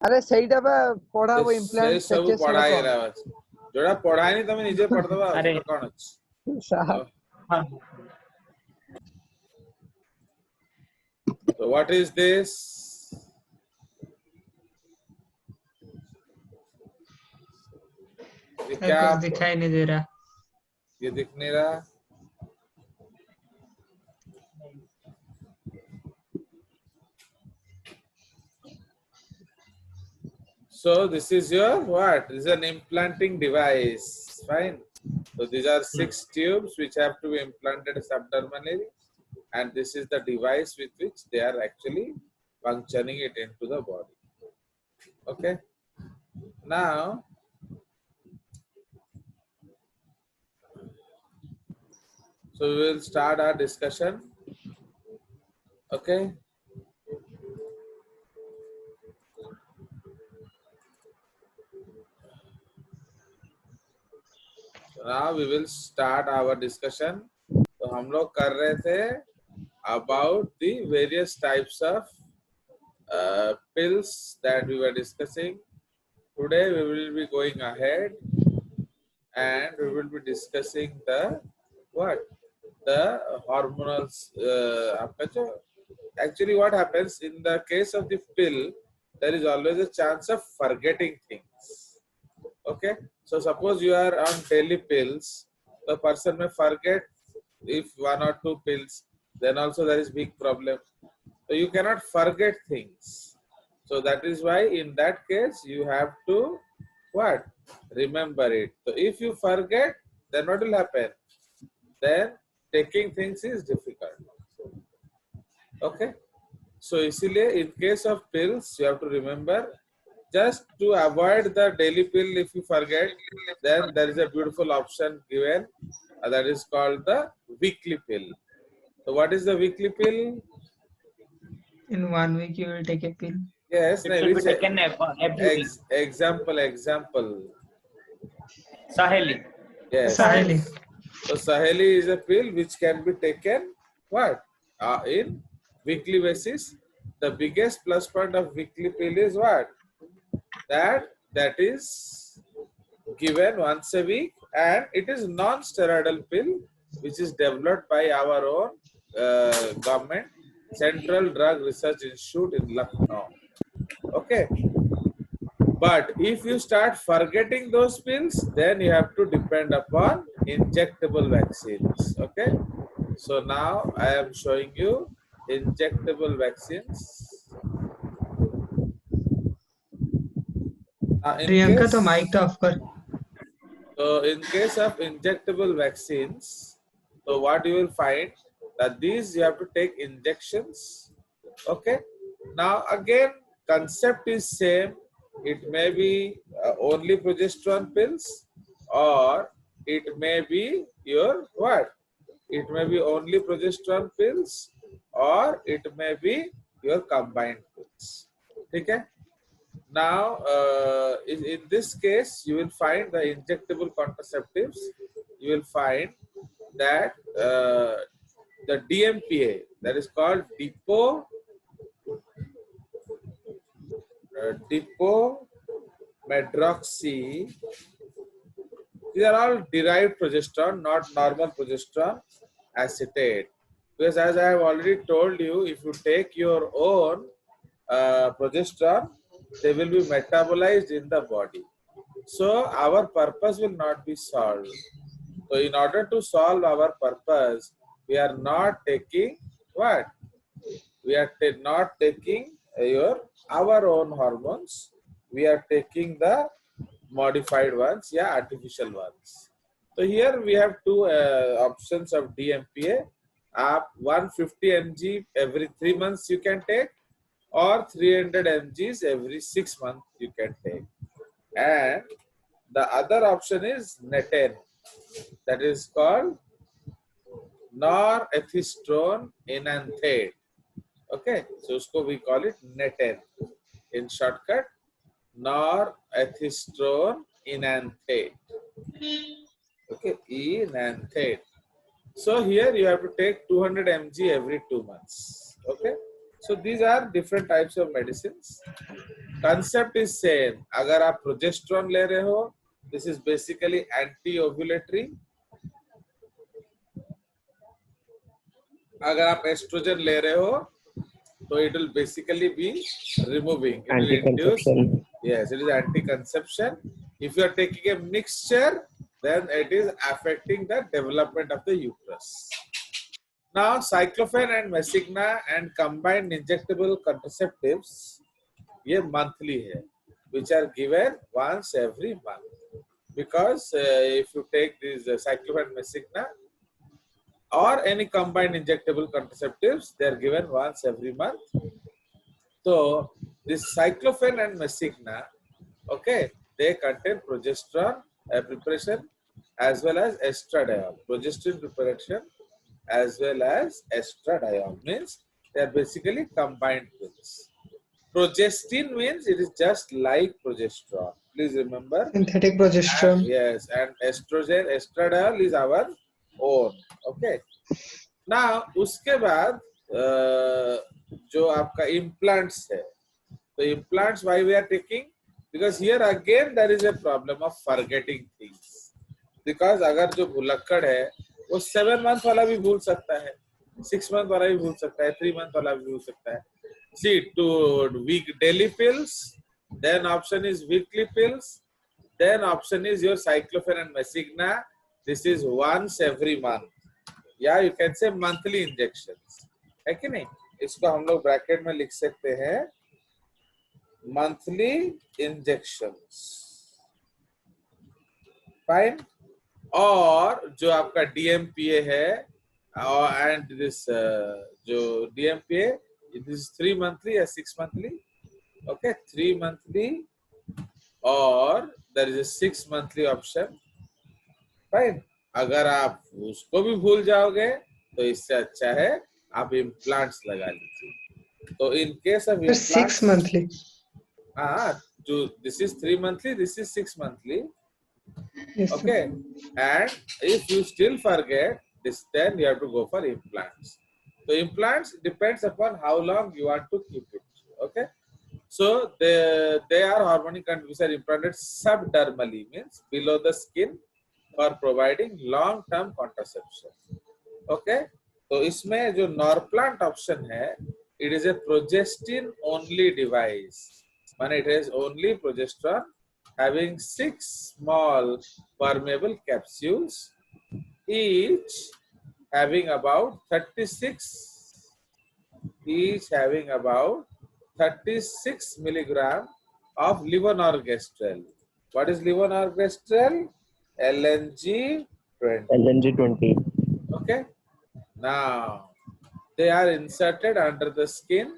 अरे ସେଇଟା ବା ପଢା ହବ से ଇମ୍ପ୍ଲାଣ୍ଟ सब पैचेस पढ़ाई ଗୁଡାକ। रहा जोड़ा पढ़ाई नहीं तमे निजे पढ़ दबा अरे कौन अछि साहब हाँ so what is this ये क्या कुछ दिखाई नहीं दे रहा। ये दिख नहीं रहा so this is your what this is an implanting device fine so these are 6 tubes which have to be implanted subdermally and this is the device with which they are actually functioning it into the body okay now so we will start our discussion okay so now we will start our discussion तो हम लोग कर रहे थे about the various types of pills that we were discussing. Today we will be going ahead and we will be discussing the what the hormonals. आपका जो actually what happens in the case of the pill, there is always a chance of forgetting things. Okay, so suppose you are on daily pills, the person may forget if 1 or 2 pills, then also there is big problem. So you cannot forget things. So that is why in that case you have to what? Remember it. So if you forget, then what will happen? Then taking things is difficult. Okay. So इसीलिए in case of pills you have to remember just to avoid the daily pill if you forget, then there is a beautiful option given that is called the weekly pill. So what is the weekly pill? In 1 week you will take a pill. Yes, it no, will be which taken every week. example. Saheli. Yes. Saheli. So Saheli is a pill which can be taken what? In weekly basis. The biggest plus point of weekly pill is what? That is given once a week and it is non-steroidal pill which is developed by our own government Central Drug Research Institute in Lucknow. Okay. But if you start forgetting those pills, then you have to depend upon injectable vaccines. Okay. So now I am showing you injectable vaccines. In Priyanka case, तो mic तो of कर। so in case of injectable vaccines, so what you will find that these you have to take injections. Okay. Now again, concept is same. It may be only progesterone pills, or it may be your what? It may be only progesterone pills, or it may be your combined pills. Okay. Now, in this case, you will find the injectable contraceptives. You will find that the DMPA, that is called dipomedroxy. These are all derived progesterone, not normal progesterone acetate. Because as I have already told you, if you take your own progesterone, they will be metabolized in the body. So our purpose will not be solved. So in order to solve our purpose, we are not taking what? We are not taking our own hormones. We are taking the modified ones, yeah, artificial ones. So here we have two options of DMPA. 150 mg every 3 months you can take, or 300 mgs every 6 months you can take. And the other option is Neten, that is called norethistron enanthate. Okay, so we call it Neten. In shortcut, norethistron enanthate. Okay, enanthate. So here you have to take 200 mg every 2 months. Okay. So these are different types of medicines. Concept is same. अगर आप progesterone ले रहे हो, this is basically anti-ovulatory. अगर आप estrogen ले रहे हो, so it will basically be removing. It will induce. Anti-conception. Yes, it is anti-conception. If you are taking a mixture, then it is affecting the development of the uterus. Now, cyclofen and mesigna and combined injectable contraceptives, ये monthly है, which are given once every month. Because if you take these cyclofen, mesigna, or any combined injectable contraceptives, they are given once every month. So, this cyclofen and mesigna, okay, they contain progesterone preparation as well as estradiol. Progesterone preparation as well as estradiol means they are basically combined pills. Progestin means it is just like progesterone. Please remember. Synthetic progesterone. Yes, and estrogen, estradiol is our own. Okay. Now, उसके बाद जो आपका implants है, तो implants why we are taking? Because here again there is a problem of forgetting things. Because अगर जो भुलक्कड़ है, वो 7 month वाला भी भूल सकता है, 6 month वाला भी भूल सकता है, 3 month वाला भी भूल सकता है. See, to week daily pills, then option is weekly pills, then option is your cyclofen and mesigna. This is once every month. या you can say monthly injections, है कि नहीं? इसको हम लोग ब्रैकेट में लिख सकते हैं monthly injections. Fine. और जो आपका DMPA है and this जो DMPA, this is 3 monthly or 6 monthly. Okay, 3 monthly or there is a 6 monthly option. Fine. अगर आप उसको भी भूल जाओगे तो इससे अच्छा है आप इम्प्लांट्स लगा लीजिए. तो इन केस ऑफ 6 monthly. हाँ, जो this is 3 monthly, this is 6 monthly. Yes, Okay, and if you still forget this, then you have to go for implants. So implants depends upon how long you want to keep it. Okay, so they are hormonic and which are implanted subdermally, means below the skin, for providing long-term contraception. Okay, तो इसमें जो Norplant option है, it is a progestin only device. And it has only progesterone, having 6 small permeable capsules, each having about 36 milligram of levonorgestrel. What is levonorgestrel? LNG 20. LNG20. Okay. Now they are inserted under the skin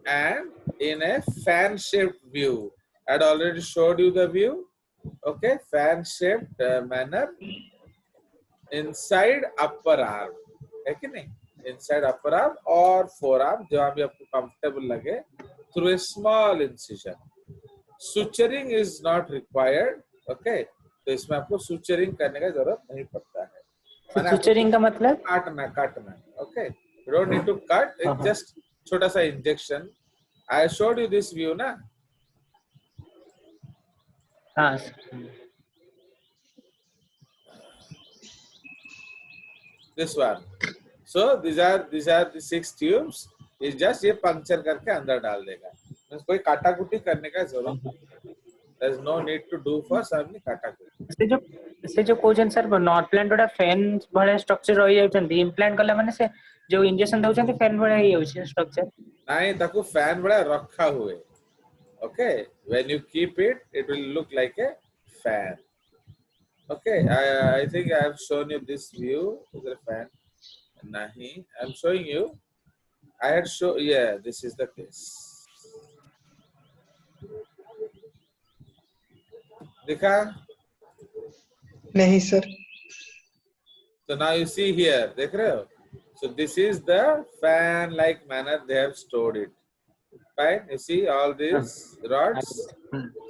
and in a fan-shaped view. I had already showed you the view. Okay, fan-shaped manner inside upper arm. है कि नहीं? Inside upper arm or forearm, जहाँ भी आपको comfortable लगे, through a small incision. Suturing is not required. Okay, तो इसमें आपको suturing करने का जरूरत नहीं पड़ता है. सुचरिंग का मतलब काटना. Okay, you don't need to cut. It's just छोटा सा injection. I showed you this view ना. हाँ This one. So these are the 6 tubes. It's just ये पंक्चर करके अंदर डाल देगा. कोई काटाकुटी करने का जरूरत नहीं. There's no need to do for something काटाकुटी. से जो कोजन सर नॉर्प्लांट वाला फैन भले स्ट्रक्चर रही जाउछन इम्प्लांट कला माने से जो इंजेक्शन दउछन फैन भले ही होछ स्ट्रक्चर नहीं ताको फैन बड़ा रखा हुए. Okay, when you keep it, it will look like a fan. Okay, I think I have shown you this view. Is there a fan? Nahi, I'm showing you. I had shown, yeah, this is the case. Dekha? नहीं sir. So now you see here, dekh rahe ho? So this is the fan-like manner they have stored it. Right? You see all these rods?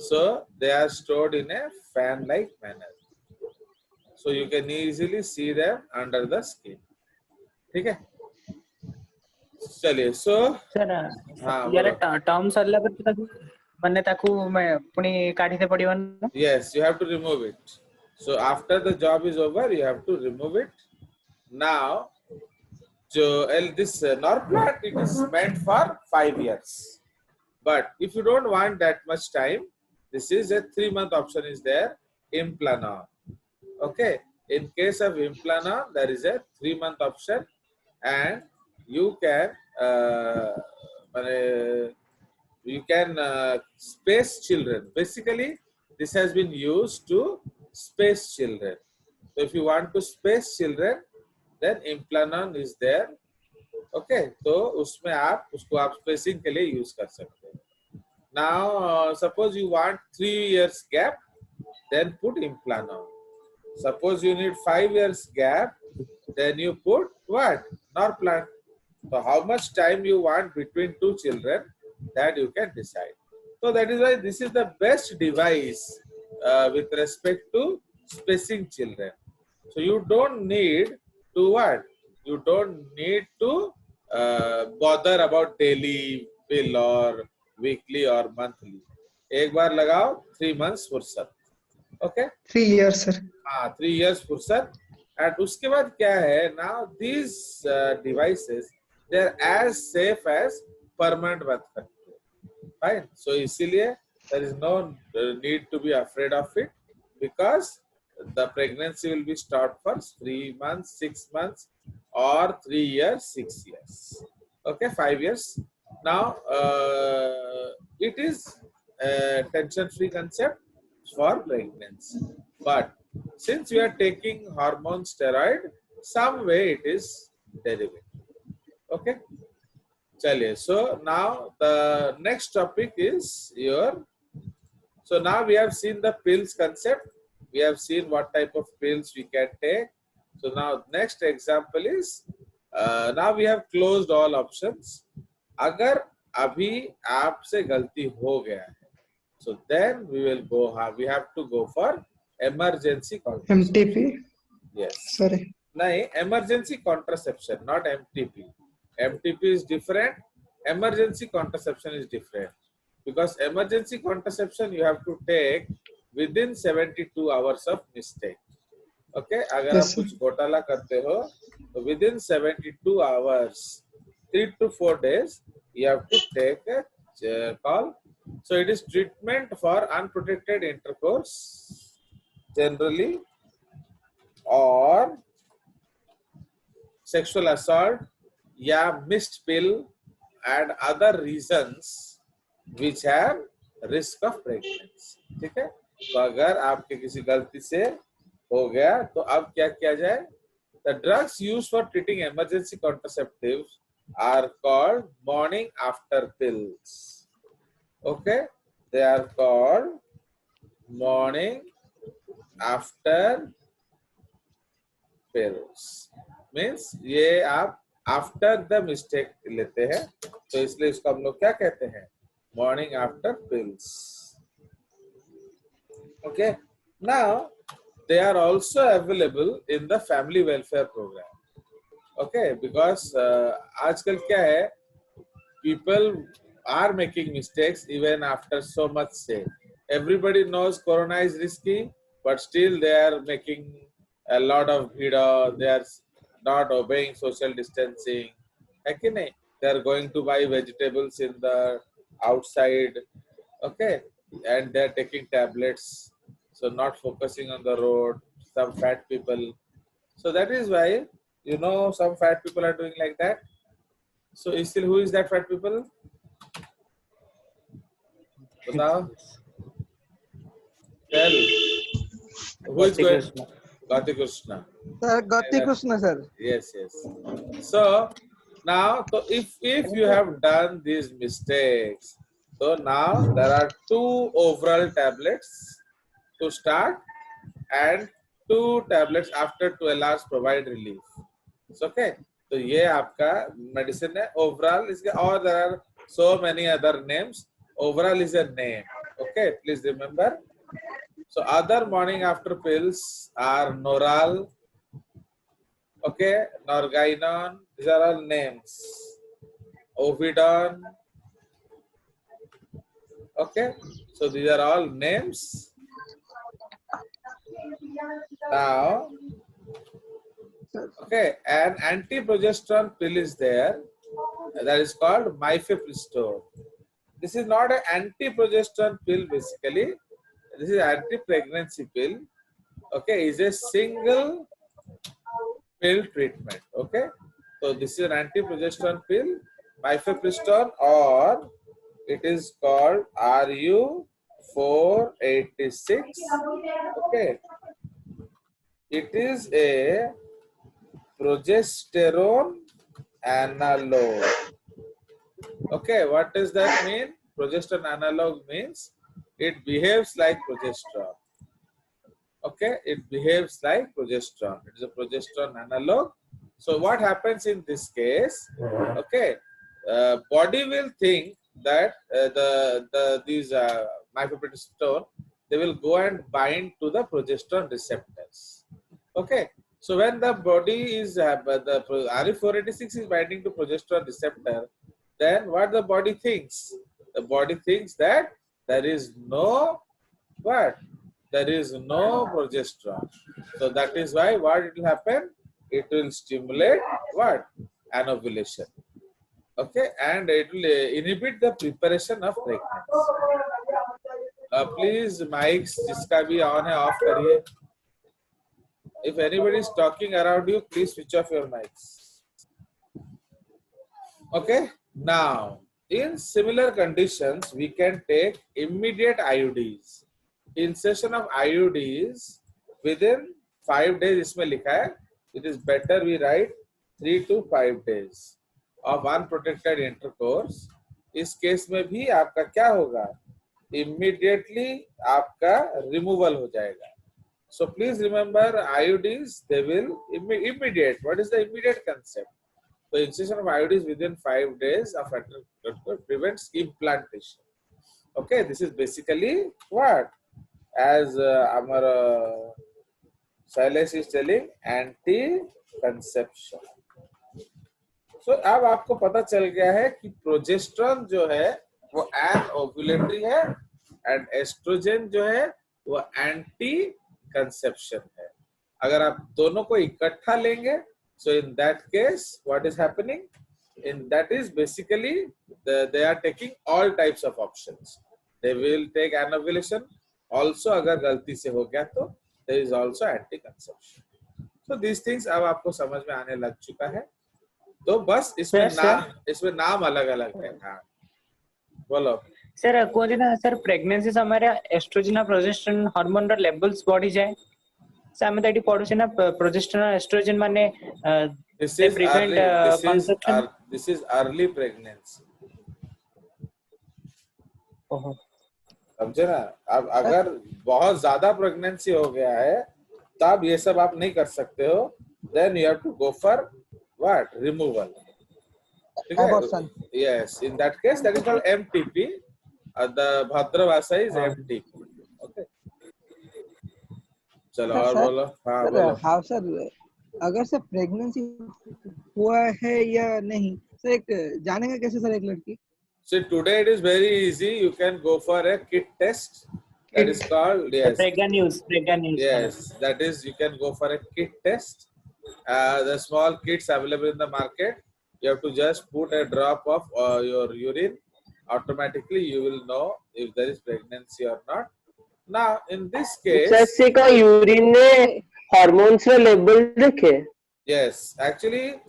So they are stored in a fan-like manner. So you can easily see them under the skin. Okay? चलिए so sir हाँ यार बोलो term सरला पर ताकू माने ताकू मैं पुनी काढी ते पड़िबन ना yes you have to remove it so after the job is over you have to remove it now so this Norplant it is meant for 5 years but if you don't want that much time this is a 3 month option is there Implanon. Okay, in case of Implanon, there is a 3 month option, and you can space children. Basically, this has been used to space children. So if you want to space children, then Implanon is there. Okay, तो उसमें आप उसको आप spacing के लिए use कर सकते हैं. Now, suppose you want 3 years gap, then put Implanon. Suppose you need 5 years gap, then you put what? Norplant. So how much time you want between two children, that you can decide. So that is why this is the best device with respect to spacing children. So you don't need to what? You don't need to bother about daily bill or weekly or monthly. एक बार लगाओ 3 months फुर्सत. Okay? 3 years, sir. 3 years फुर्सत. And उसके बाद क्या है? Now these devices they are as safe as permanent birth control. Fine. So इसीलिए there is no need to be afraid of it because the pregnancy will be stopped for 3 months, 6 months, or 3 years, 6 years. Okay, 5 years. Now it is a tension-free concept for pregnancy, but since we are taking hormone steroid, some way it is derivative. Okay. Chaliye. So now the next topic is your. So now we have seen the pills concept. We have seen what type of pills we can take. So now next example is now we have closed all options. अगर अभी आपसे गलती हो गया है, so then we will go. We have to go for emergency contraception. MTP. Yes. Sorry. नहीं, emergency contraception, not MTP. MTP is different. Emergency contraception is different. Because emergency contraception you have to take within 72 hours of mistake. Okay? अगर Yes, आप sir. कुछ घोटाला करते हो, तो within 72 hours, 3 to 4 days, you have to take a call. So it is treatment for unprotected intercourse generally or sexual assault या missed pill and other reasons which have risk of pregnancy. ठीक है? तो अगर आपके किसी गलती से हो गया तो अब क्या किया जाए? The drugs used for treating emergency contraceptives are called morning after pills. Okay? They are called morning after pills. Means ये आप after the mistake लेते हैं, तो इसलिए इसको हम लोग क्या कहते हैं? Morning after pills. Okay. Now they are also available in the family welfare program. Okay, because आजकल क्या है? People are making mistakes even after so much say. Everybody knows corona is risky, but still they are making a lot of video. They are not obeying social distancing. है कि नहीं? They are going to buy vegetables in the outside. Okay, and they are taking tablets. So not focusing on the road. Some fat people. So that is why you know some fat people are doing like that. So still, who is that fat people? बताओ. Tell. Who is going? Gauti Krishna. Sir, Gauti Krishna, sir. Yes, yes. So now, so if you have done these mistakes, so now there are 2 overall tablets to start and 2 tablets after 12 hours provide relief. It's okay. So ये आपका medicine है. Overall इसके और there are so many other names. Overall is a name. Okay, please remember. So other morning after pills are Noral, okay, Norgainon. These are all names. Ovidon. Okay, so these are all names. Now, okay, an anti-progesterone pill is there that is called mifepristone. This is not an anti-progesterone pill basically. This is anti-pregnancy pill. Okay, is a single pill treatment. Okay, so this is an anti-progesterone pill, mifepristone, or it is called RU486. Okay, it is a progesterone analog. Okay, what does that mean? Progesterone analog means it behaves like progesterone. Okay, it behaves like progesterone. It is a progesterone analog. So what happens in this case? Okay, body will think that these mifepristone, they will go and bind to the progesterone receptors. Okay, so when the body is the RU486 is binding to progesterone receptor, then what the body thinks? The body thinks that there is no what? There is no progesterone. So that is why what it will happen? It will stimulate what? Anovulation. Okay, and it will inhibit the preparation of pregnancy. Please mics जिसका भी on है off करिए. If anybody is talking around you, please switch off your mics. Okay, now in similar conditions, we can take immediate IUDs. Insertion of IUDs within 5 days. इसमें लिखा है. It is better we write 3 to 5 days of unprotected intercourse. इस case में भी आपका क्या होगा? Immediately आपका removal हो जाएगा. So please remember IUDs, they will immediate. What is the immediate concept? So insertion of IUDs within 5 days of intercourse prevents implantation. Okay, this is basically what? As our Silas is telling, anti-conception. So अब आपको पता चल गया है कि progesterone जो है वो एन-ओव्युलेटरी है एंड एस्ट्रोजन जो है वो एंटी कंसेप्शन है. अगर आप दोनों को इकट्ठा लेंगे, so in that case what is happening? In that is basically they are taking all types of options. They will take anovulation also. अगर गलती से हो गया तो there is also anti-conception. So these things अब आपको समझ में आने लग चुका है. तो बस इसमें नाम अलग अलग है. हाँ बोलो सर. कहते ना सर प्रेगनेंसी समय एस्ट्रोजन प्रोजेस्टेरोन हार्मोन ର लेवल्स बढ़ी जाए. सर हम तो एटी पढुछे ना प्रोजेस्टेरोन एस्ट्रोजन माने this is early pregnancy. ओहो समझे ना. अब अगर बहुत ज्यादा प्रेगनेंसी हो गया है तब ये सब आप नहीं कर सकते हो. Then you have to go for what? Removal. Abortion. Yes, in that case that is called MTP. The Bhadra Bhasha is MTP. Okay. चलो और बोलो. हाँ बोलो. हाँ सर, अगर सर प्रेगनेंसी हुआ है या नहीं सर, एक जानेगा कैसे सर एक लड़की? So today it is very easy. You can go for a kit test. That is called Prega News. Yes, that is you can go for a kit test. The small kits available in the market. You have to just put a drop of your urine. Automatically you will know if there is pregnancy or not. Now in this case, sir का urine में hormones का level देखे. yes, actually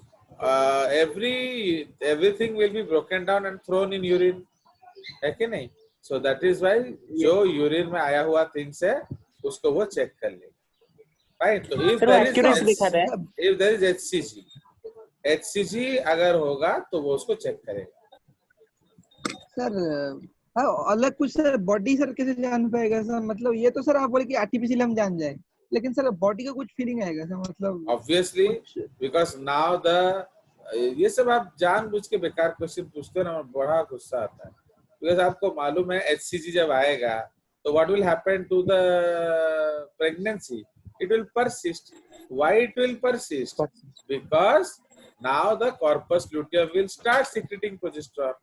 everything will be broken down and thrown in urine. है कि नहीं? So that is why जो urine में आया हुआ things है उसको वो check कर लेगा. Right? So if there is HCG अगर होगा तो वो उसको check करेगा. सर अलग कुछ सर बॉडी सर कैसे जान पाएगा सर? मतलब ये तो सर आप बोले कि आर्टिफिशियल हम जान जाए, लेकिन सर बॉडी का कुछ फीलिंग आएगा सर? मतलब obviously because now the ये सब आप जानबूझ के बेकार क्वेश्चन पूछते हो ना, बड़ा गुस्सा आता है. because आपको मालूम है HCG जब आएगा तो what will happen to the pregnancy? It will persist. Why it will persist? Because now the corpus luteum will start secreting progesterone.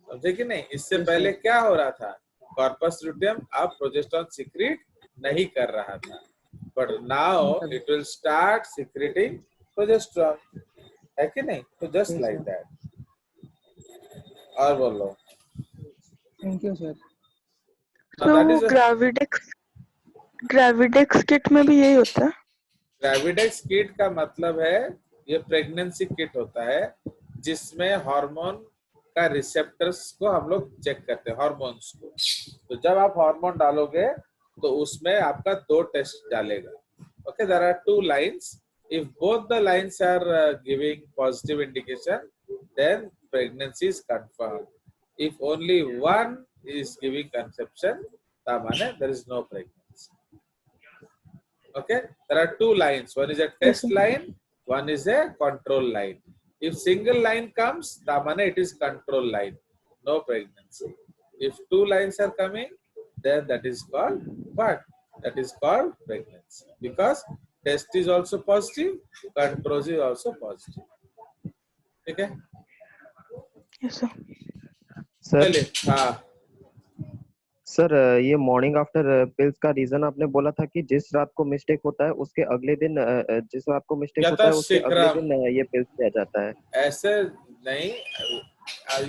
समझे कि नहीं? इससे पहले क्या हो रहा था? कॉर्पस लुटियम अब प्रोजेस्टेरोन सीक्रेट नहीं कर रहा था, but now it will start secreting progesterone, है कि नहीं? तो जस्ट लाइक दैट. और बोलो. Thank you sir. तो ग्रेविडेक्स किट में भी यही होता है? ग्रेविडेक्स किट का मतलब है ये प्रेगनेंसी किट होता है जिसमें हार्मोन का रिसेप्टर्स को हम लोग चेक करते हैं, हार्मोन्स को. तो जब आप हार्मोन डालोगे तो उसमें आपका 2 टेस्ट डालेगा. Okay, there are 2 lines. If both the lines are giving positive indication then pregnancy is confirm. If only one is giving conception ता माने there is no pregnancy. Okay, there are 2 lines. One is a test line, one is a control line. If single line comes, ता माने it is control line, no pregnancy. If 2 lines are coming, then that is called what? That is called pregnancy, because test is also positive, control is also positive. ठीक है? Yes, sir. चलिए. हाँ sir, ये morning after pills का reason आपने बोला था कि जिस रात को मिस्टेक होता है उसके अगले दिन, जिस रात को मिस्टेक होता है उसके अगले दिन ये पिल्स दिया जाता है. ऐसे नहीं,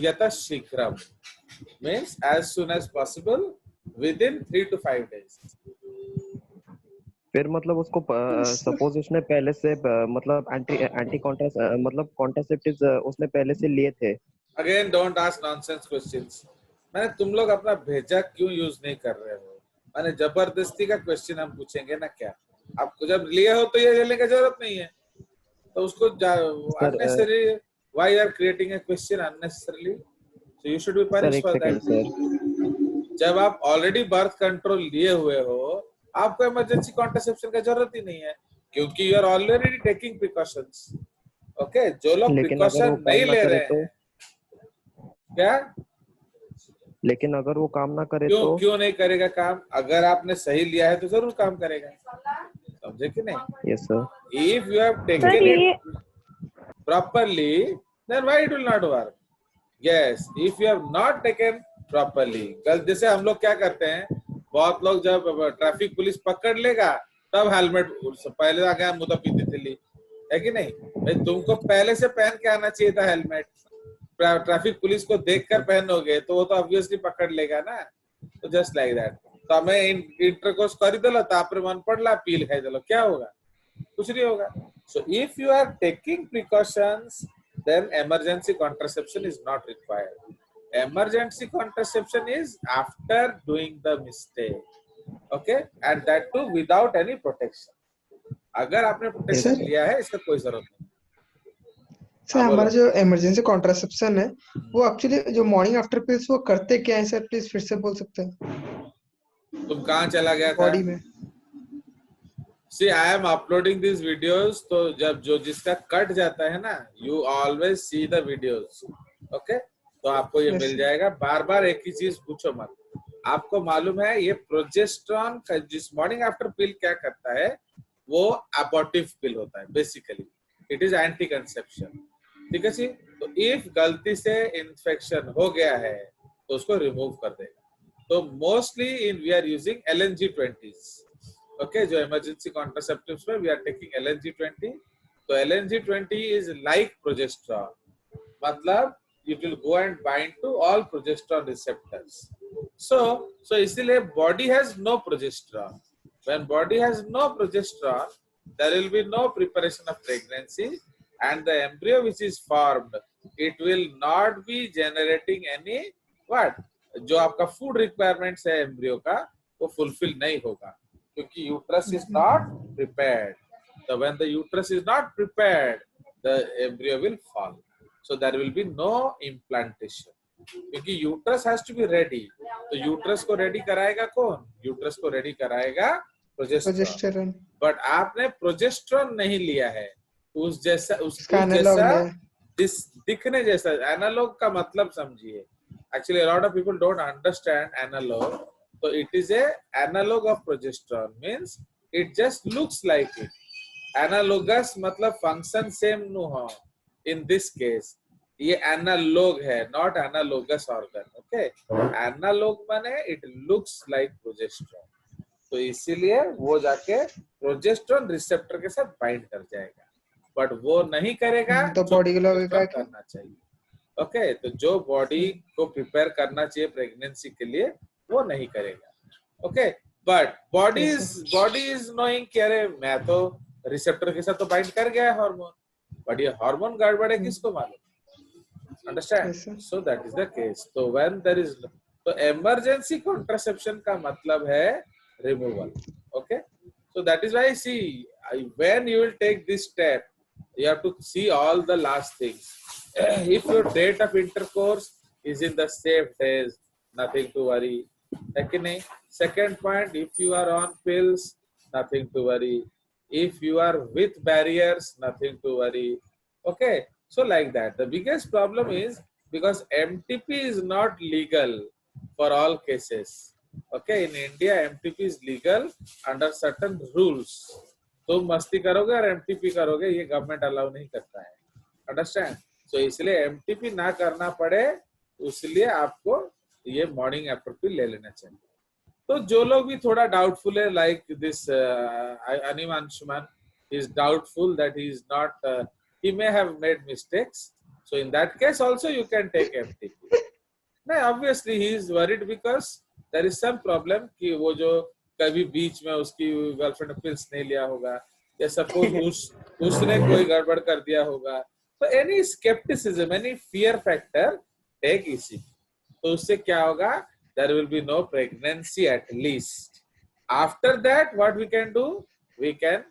यथाशीघ्रम means as soon as possible within 3 to 5 days. फिर मतलब उसको सपोज उसने पहले से मतलब एंटी कॉन्ट्रासेप्टिव्स उसने पहले से लिए थे. Again, don't ask nonsense questions. मैंने तुम लोग अपना भेजा क्यों यूज नहीं कर रहे हो? मैंने जबरदस्ती का क्वेश्चन हम पूछेंगे ना क्या? आपको जब लिए हो तो ये लेने की जरूरत नहीं है, तो उसको unnecessary. Why you are creating a question unnecessarily? So you should be punished for that. जब आप ऑलरेडी बर्थ कंट्रोल लिए हुए हो, आपको इमरजेंसी कॉन्ट्रासेप्शन का जरूरत ही नहीं है, क्योंकि you are already taking precautions. Okay, जो लोग प्रिकॉशन नहीं ले रहे हैं क्या? लेकिन अगर वो काम ना करे तो क्यों नहीं करेगा काम? अगर आपने सही लिया है तो जरूर काम करेगा. समझे कि नहीं? Yes sir. If you have taken it properly then why it will not work? Yes, if you have not taken properly. कल जैसे हम लोग क्या करते हैं, बहुत लोग जब ट्रैफिक पुलिस पकड़ लेगा तब हेलमेट पहले आ गया मुद्दा पीते थे ली, है कि नहीं? भाई तुमको पहले से पहन के आना चाहिए था हेलमेट. ट्रैफिक पुलिस को देखकर पहनोगे तो वो तो ऑब्वियसली पकड़ लेगा ना. तो जस्ट लाइक दैट. तो हमें इंटरकोर्स कर देलो, तापर मन पड़ला पील खाई देलो, क्या होगा? कुछ नहीं होगा. So if you are taking precautions then emergency contraception is not required. Emergency contraception is after doing the mistake. Okay, and that too without any protection. अगर आपने प्रोटेक्शन लिया है इसका कोई जरूरत नहीं. सर, हमारा जो इमरजेंसी कॉन्ट्रासेप्शन है वो एक्चुअली जो मॉर्निंग आफ्टर पिल्स वो करते क्या है सर? प्लीज फिर से बोल सकते हैं? तुम कहाँ चला गया था? बॉडी में. See, I am uploading these videos, तो जब जो जिसका कट जाता है ना, you always see the videos. Okay? तो आपको ये मिल जाएगा. बार बार एक ही चीज पूछो मत. आपको मालूम है ये प्रोजेस्टेरोन का जिस मॉर्निंग आफ्टर पिल क्या करता है, वो अबॉर्टिव पिल होता है. Basically it is anti conception. ठीक है जी. तो इफ गलती से इन्फेक्शन हो गया है तो उसको रिमूव कर देगा. तो mostly in we are using LNG-20s. Okay, जो इमरजेंसी कॉन्ट्रासेप्टिव्स में वी आर टेकिंग LNG-20. तो LNG-20 इज लाइक प्रोजेस्टेरोन, मतलब it will go and bind to all progesterone receptors. So इसीलिए body has no progesterone. When body has no progesterone, there will be no preparation of pregnancy, and the embryo which is formed, it will not be generating any what? जो आपका food requirements है embryo का, वो fulfill नहीं होगा, क्योंकि uterus is not prepared. So when the uterus is not prepared, the embryo will fall. So there will be no implantation. क्योंकि uterus has to be ready. तो uterus को ready कराएगा कौन? Uterus को ready कराएगा प्रोजेस्टेरोन. बट आपने progesterone नहीं लिया है. उस जैसा दिखने जैसा एनालॉग का मतलब समझिए. Actually a lot of people don't understand analog. So it is a analog of progesterone, means it just looks like it. Analogous मतलब function same नु हो. in this case ये एनालॉग है, not analogous organ. Okay, analogue माने it looks like progesterone, तो इसीलिए वो जाके प्रोजेस्टेरोन रिसेप्टर के साथ बाइंड कर जाएगा, बट वो नहीं करेगा तो जो बॉडी के लोग प्रोजेस्टेरोन क्या करना चाहिए. ओके, तो जो बॉडी को प्रिपेयर करना चाहिए प्रेगनेंसी के लिए वो नहीं करेगा. Okay, but body is knowing कि अरे मैं तो रिसेप्टर के साथ तो बाइंड कर गया है हार्मोन, बट ये हार्मोन गड़बड़ है किसको मालूम. Understand? So that is the case. So when there is तो emergency contraception का मतलब है removal. Okay? So that is why see when you will take this step, you have to see all the last things. If your date of intercourse is in the safe days, nothing to worry. Second point, if you are on pills, nothing to worry. If you are with barriers, nothing to worry. Okay, so like that. The biggest problem is because MTP is not legal for all cases. Okay, in India, MTP is legal under certain rules. तुम मस्ती करोगे और MTP करोगे, ये government allow नहीं करता है. Understand? सो इसलिए MTP ना करना पड़े, उसलिए आपको ये मॉर्निंग आफ्टर पिल ले लेना चाहिए. तो जो लोग भी थोड़ा डाउटफुल है, like this Animanshuman is doubtful that he is not, he may have made mistakes. So in that case also you can take MTP. No, obviously he is worried because there is some problem कि वो जो कभी बीच में उसकी girlfriend ने pills नहीं लिया होगा, या सपोज उसने कोई गड़बड़ कर दिया होगा. तो any scepticism, any fear factor take easy. तो उससे क्या होगा, there will be no pregnancy at least. After that what we can do, we can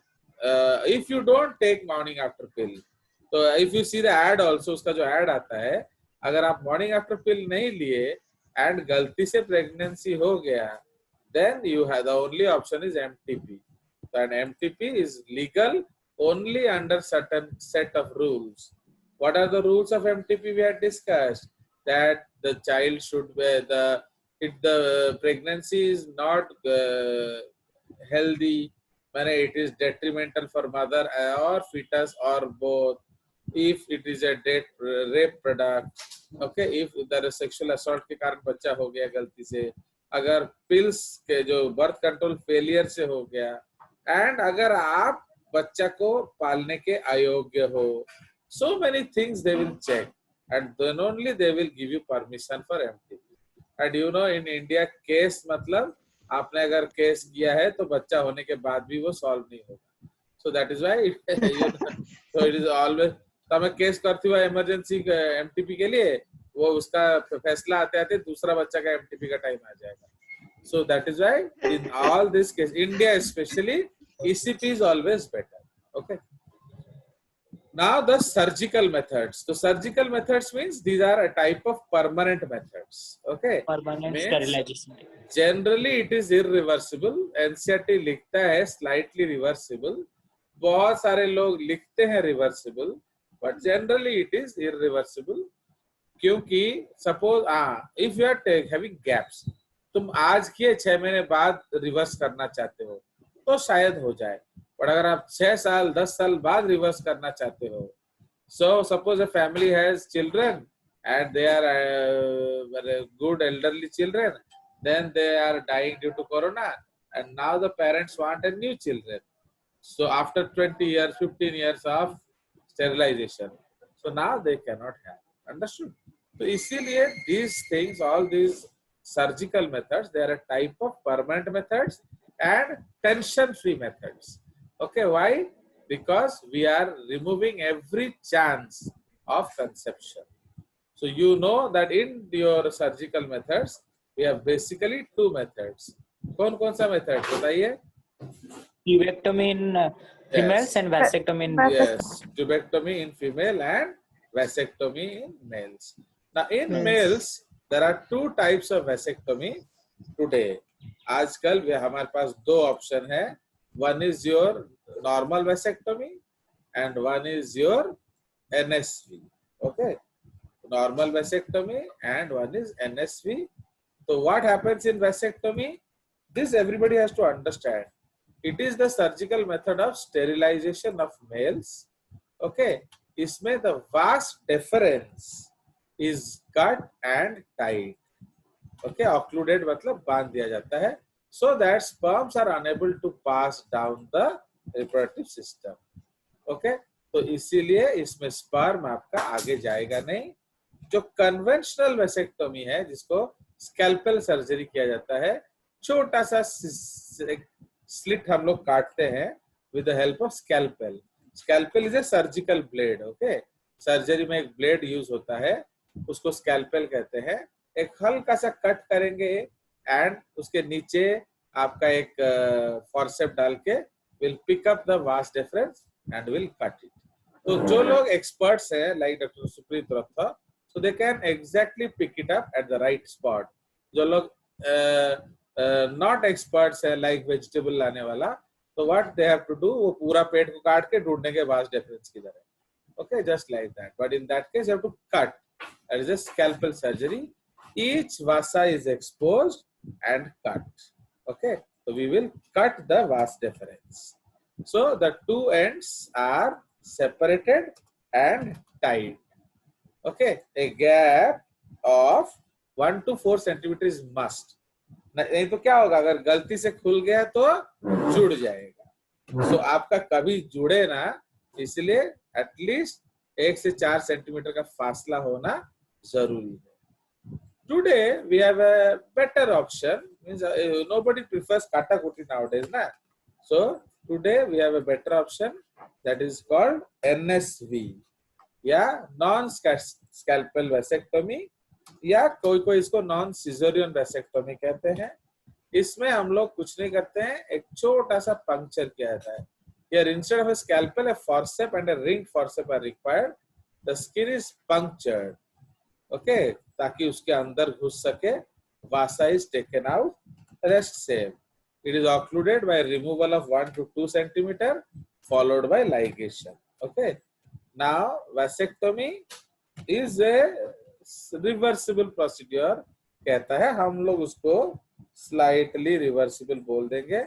if you don't take morning after pill, तो if you see the ad also, उसका जो ad आता है, अगर आप morning after pill नहीं लिए and गलती से pregnancy हो गया, then you have the only option is MTP. And MTP is legal only under certain set of rules. What are the rules of MTP we had discussed? That the child should be if the pregnancy is not healthy, it is detrimental for mother or fetus or both. If it is a rape product, okay, if there is sexual assault के कारण बच्चा हो गया गलती से, अगर pills के जो birth control failure से हो गया, and अगर आप बच्चा को पालने के अयोग्य हो, so many things they will check, and then only they will give you permission for MTP. And you know in India case मतलब आपने अगर केस किया है तो बच्चा होने के बाद भी वो सॉल्व नहीं होगा. So that is why so it is always, तो मैं केस करती हुआ इमरजेंसी MTP के लिए, वो उसका फैसला आते आते दूसरा बच्चा का MTP का टाइम आ जाएगा. So that is why in all this case, India especially, ECP is always better. Okay. Now the surgical methods. So surgical methods means these are a type of permanent methods. Okay. Permanent means sterilization. Generally it is irreversible. NCERT लिखता है slightly reversible. बहुत सारे लोग लिखते हैं reversible, but generally it is irreversible. क्योंकि suppose if you are having gaps, तुम आज किए 6 महीने बाद रिवर्स करना चाहते हो तो शायद हो जाए, पर अगर आप 6 साल 10 साल बाद रिवर्स करना चाहते हो, so suppose a family has children and they are very good elderly children, then they are dying due to corona, and now the parents want a new children, so after 20 years 15 years of sterilization, so now they cannot have. Understood? So इसीलिए these things, all these surgical methods, they are a type of permanent methods and tension-free methods. Okay, why? Because we are removing every chance of conception. So you know that in your surgical methods, we have basically 2 methods. कौन सा method बताइए? Tubectomy in females and vasectomy in males. Yes, tubectomy in female and vasectomy in males. Now in males, there are 2 types of vasectomy today. आजकल हमारे पास 2 option है. One is your normal vasectomy and one is your NSV. Okay, normal vasectomy and one is NSV. So what happens in vasectomy? This everybody has to understand. It is the surgical method of sterilization of males. Okay, इसमें the vast difference is cut and tight. Okay, occluded मतलब बांध दिया जाता है, so that sperms are unable to pass down the reproductive system. Okay, तो इसीलिए इसमें sperm आपका आगे जाएगा नहीं. जो कन्वेंशनल वेसेक्टोमी है, जिसको स्कैल्पेल सर्जरी किया जाता है, छोटा सा स्लिट हम लोग काटते हैं with the help of scalpel. Scalpel is a surgical blade. Okay, surgery में एक ब्लेड यूज होता है, उसको स्कैल्पेल कहते हैं. एक हल्का सा कट करेंगे एंड उसके नीचे आपका एक फॉर्सेप डाल के will pick up the vast difference and will cut it. तो जो लोग एक्सपर्ट्स हैं लाइक डॉक्टर सुप्रीत रथा, so they can exactly pick it up at the right spot. जो लोग not experts है like vegetable लाने वाला, तो what they have to do, वो पूरा पेट को काट के ढूंढने के वास्ट डिफरेंस किधर है. Okay, just like that. But in that case, you have to cut. That is a scalpel surgery. Each vasa is exposed and cut. Okay, so we will cut the vas deferens. So the two ends are separated and tied. Okay, a gap of 1 to 4 centimeter is must. नहीं तो क्या होगा, अगर गलती से खुल गया तो जुड़ जाएगा. So आपका कभी जुड़े ना, इसलिए एटलीस्ट 1 से 4 सेंटीमीटर का फासला होना जरूरी है. Today we have a better option. Means nobody prefers katakuti nowadays, na? So today we have a better option that is called NSV, या नॉन स्कैल्पेल वेसेक्टोमी, या कोई इसको नॉन सिजोरियन वेसेक्टोमी कहते हैं. इसमें हम लोग कुछ नहीं करते हैं, एक छोटा सा पंक्चर किया जाता है. Here instead of a scalpel, a forceps and a ringed forceps are required. The skin is punctured. Okay, ताकि उसके अंदर घुस सके. Vasa is taken out. Rest same. It is occluded by removal of 1 to 2 centimeter, followed by ligation. Okay. Now vasectomy is a reversible procedure. कहता है, हम लोग उसको slightly reversible बोल देंगे.